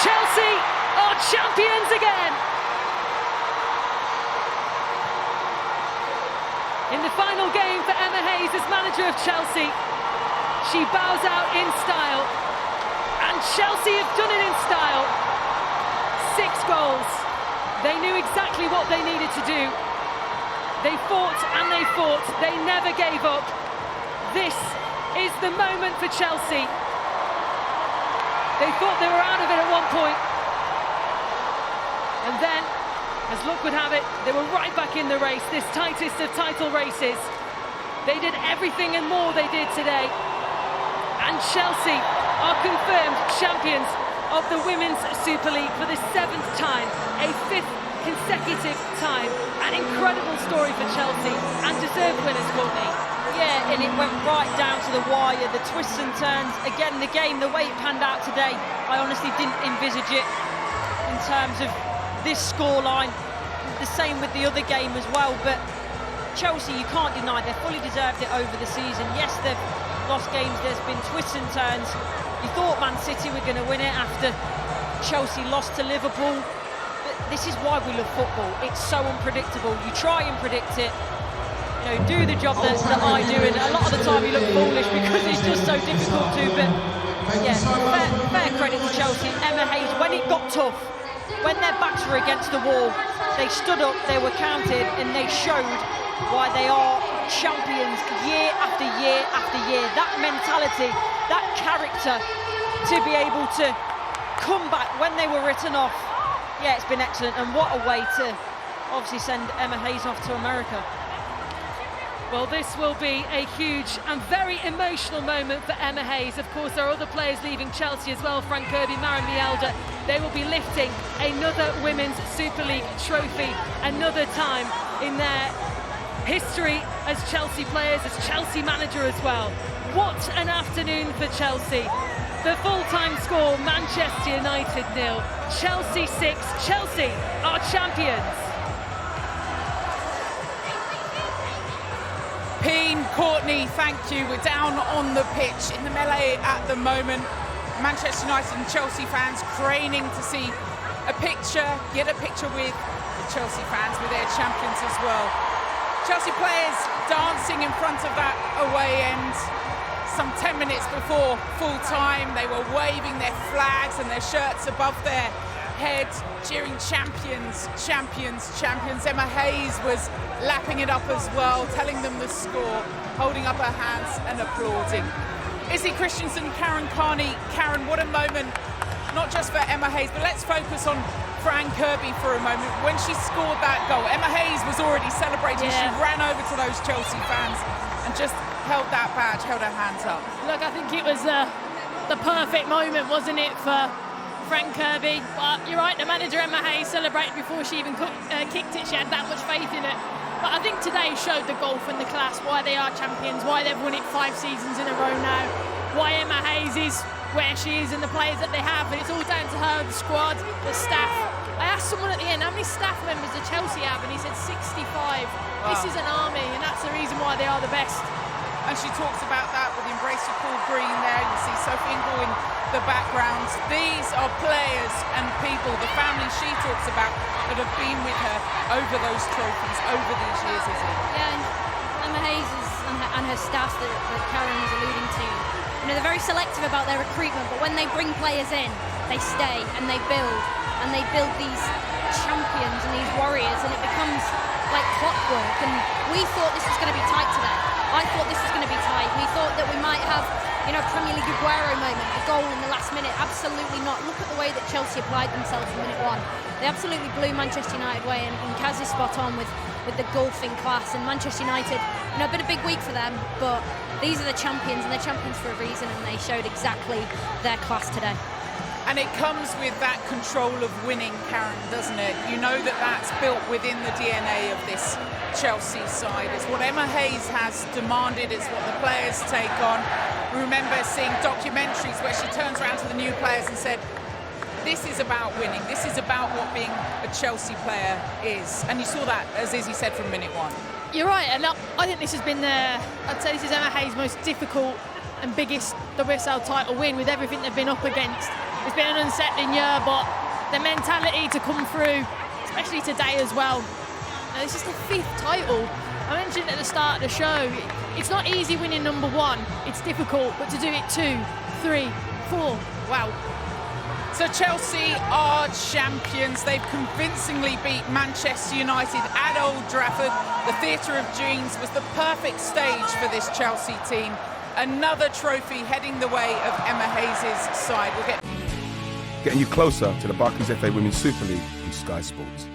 Chelsea are champions again. In the final game for Emma Hayes as manager of Chelsea, she bows out in style, and Chelsea have done it in style. 6 goals. They knew exactly what they needed to do. They fought and they fought. They never gave up. This is the moment for Chelsea. They thought they were out of it at one point. And then, as luck would have it, they were right back in the race, this tightest of title races. They did everything and more they did today. And Chelsea are confirmed champions of the Women's Super League for the 7th time, a 5th consecutive time. An incredible story for Chelsea, and deserved winners, Courtney. Yeah, and it went right down to the wire, the twists and turns. Again, the game, the way it panned out today, I honestly didn't envisage it in terms of this scoreline. The same with the other game as well, but Chelsea, you can't deny, they fully deserved it over the season. Yes, they've lost games, there's been twists and turns. You thought Man City were going to win it after Chelsea lost to Liverpool. But this is why we love football. It's so unpredictable. You try and predict it, you know, do the job that I do, and a lot of the time you look foolish because it's just so difficult to. But yeah, fair credit to Chelsea. Emma Hayes, when it got tough, when their backs were against the wall, they stood up, they were counted, and they showed why they are champions year after year after year. That mentality, that character to be able to come back when they were written off. Yeah, it's been excellent, and what a way to obviously send Emma Hayes off to America. Well, this will be a huge and very emotional moment for Emma Hayes. Of course, there are other players leaving Chelsea as well. Frank Kirby, Maren Mielder. They will be lifting another Women's Super League trophy, another time in their history as Chelsea players, as Chelsea manager as well. What an afternoon for Chelsea. The full-time score, Manchester United 0, Chelsea 6. Chelsea are champions. Peen, Courtney, thank you. We're down on the pitch in the melee at the moment. Manchester United and Chelsea fans craning to see a picture, get a picture with the Chelsea fans, with their champions as well. Chelsea players dancing in front of that away end. Some 10 minutes before full time, they were waving their flags and their shirts above their head, cheering champions, champions, champions. Emma Hayes was lapping it up as well, telling them the score, holding up her hands and applauding. Izzy Christensen, Karen Carney. Karen, what a moment, not just for Emma Hayes, but let's focus on Fran Kirby for a moment. When she scored that goal, Emma Hayes was already celebrating. Yeah. She ran over to those Chelsea fans and just held that badge, held her hands up. Look, I think it was the perfect moment, wasn't it, for Frank Kirby? But you're right, the manager Emma Hayes celebrated before she even kicked it. She had that much faith in it. But I think today showed the golf and the class, why they are champions, why they've won it 5 seasons in a row now, why Emma Hayes is where she is and the players that they have. And it's all down to her, the squad, the staff. I asked someone at the end, how many staff members does Chelsea have? And he said 65. Wow. This is an army, and that's the reason why they are the best. And she talks about that with the embrace of Paul Green there. You see Sophie Ingle in the background. These are players and people, the family she talks about, that have been with her over those trophies, over these years, isn't it? Yeah, and Emma Hayes and her staff that Karen was alluding to, you know, they're very selective about their recruitment, but when they bring players in, they stay and they build these champions and these warriors, and it becomes like clockwork. And we thought this was going to be tight today. I thought this was going to be tight. We thought that we might have, you know, a Premier League Aguero moment, a goal in the last minute. Absolutely not. Look at the way that Chelsea applied themselves in minute 1. They absolutely blew Manchester United away, and Kaz is spot on with the golfing class. And Manchester United, you know, a bit of big week for them, but these are the champions, and they're champions for a reason, and they showed exactly their class today. And it comes with that control of winning, Karen, doesn't it? You know that that's built within the DNA of this Chelsea side. It's what Emma Hayes has demanded. It's what the players take on. We remember seeing documentaries where she turns around to the new players and said, this is about winning. This is about what being a Chelsea player is. And you saw that, as Izzy said, from minute 1. You're right, and I think this has been I'd say this is Emma Hayes' most difficult and biggest WSL title win, with everything they've been up against. It's been an unsettling year, but the mentality to come through, especially today as well. This is the 5th title. I mentioned at the start of the show, it's not easy winning number 1. It's difficult, but to do it 2, 3, 4, wow. So Chelsea are champions. They've convincingly beat Manchester United at Old Trafford. The Theatre of Dreams was the perfect stage for this Chelsea team. Another trophy heading the way of Emma Hayes' side. We'll get Getting you closer to the Barclays FA Women's Super League on Sky Sports.